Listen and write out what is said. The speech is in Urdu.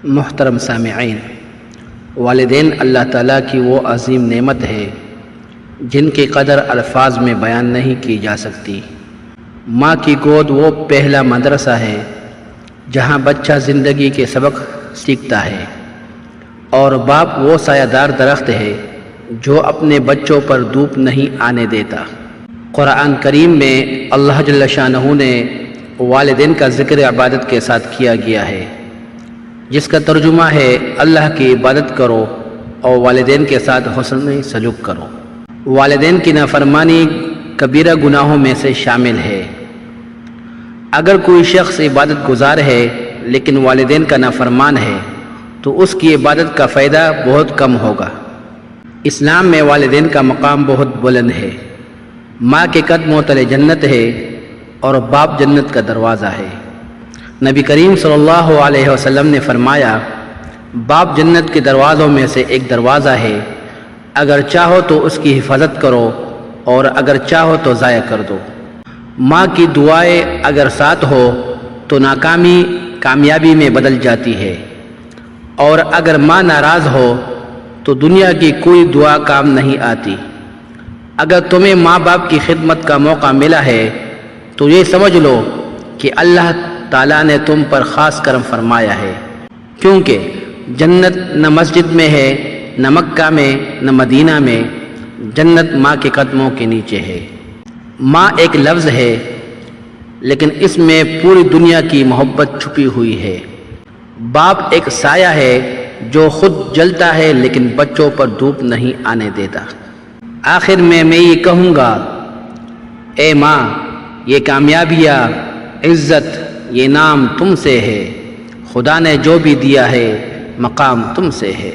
محترم سامعین، والدین اللہ تعالیٰ کی وہ عظیم نعمت ہے جن کی قدر الفاظ میں بیان نہیں کی جا سکتی۔ ماں کی گود وہ پہلا مدرسہ ہے جہاں بچہ زندگی کے سبق سیکھتا ہے، اور باپ وہ سایہ دار درخت ہے جو اپنے بچوں پر دھوپ نہیں آنے دیتا۔ قرآن کریم میں اللہ جل شانہ نے والدین کا ذکر عبادت کے ساتھ کیا گیا ہے، جس کا ترجمہ ہے اللہ کی عبادت کرو اور والدین کے ساتھ حسن سلوک کرو۔ والدین کی نافرمانی کبیرہ گناہوں میں سے شامل ہے۔ اگر کوئی شخص عبادت گزار ہے لیکن والدین کا نافرمان ہے تو اس کی عبادت کا فائدہ بہت کم ہوگا۔ اسلام میں والدین کا مقام بہت بلند ہے۔ ماں کے قدموں تلے جنت ہے اور باپ جنت کا دروازہ ہے۔ نبی کریم صلی اللہ علیہ وسلم نے فرمایا، باپ جنت کے دروازوں میں سے ایک دروازہ ہے، اگر چاہو تو اس کی حفاظت کرو اور اگر چاہو تو ضائع کر دو۔ ماں کی دعائیں اگر ساتھ ہو تو ناکامی کامیابی میں بدل جاتی ہے، اور اگر ماں ناراض ہو تو دنیا کی کوئی دعا کام نہیں آتی۔ اگر تمہیں ماں باپ کی خدمت کا موقع ملا ہے تو یہ سمجھ لو کہ اللہ تعالیٰ نے تم پر خاص کرم فرمایا ہے، کیونکہ جنت نہ مسجد میں ہے، نہ مکہ میں، نہ مدینہ میں، جنت ماں کے قدموں کے نیچے ہے۔ ماں ایک لفظ ہے لیکن اس میں پوری دنیا کی محبت چھپی ہوئی ہے۔ باپ ایک سایہ ہے جو خود جلتا ہے لیکن بچوں پر دھوپ نہیں آنے دیتا۔ آخر میں یہ کہوں گا، اے ماں، یہ کامیابیاں، عزت، یہ نام تم سے ہے۔ خدا نے جو بھی دیا ہے مقام تم سے ہے۔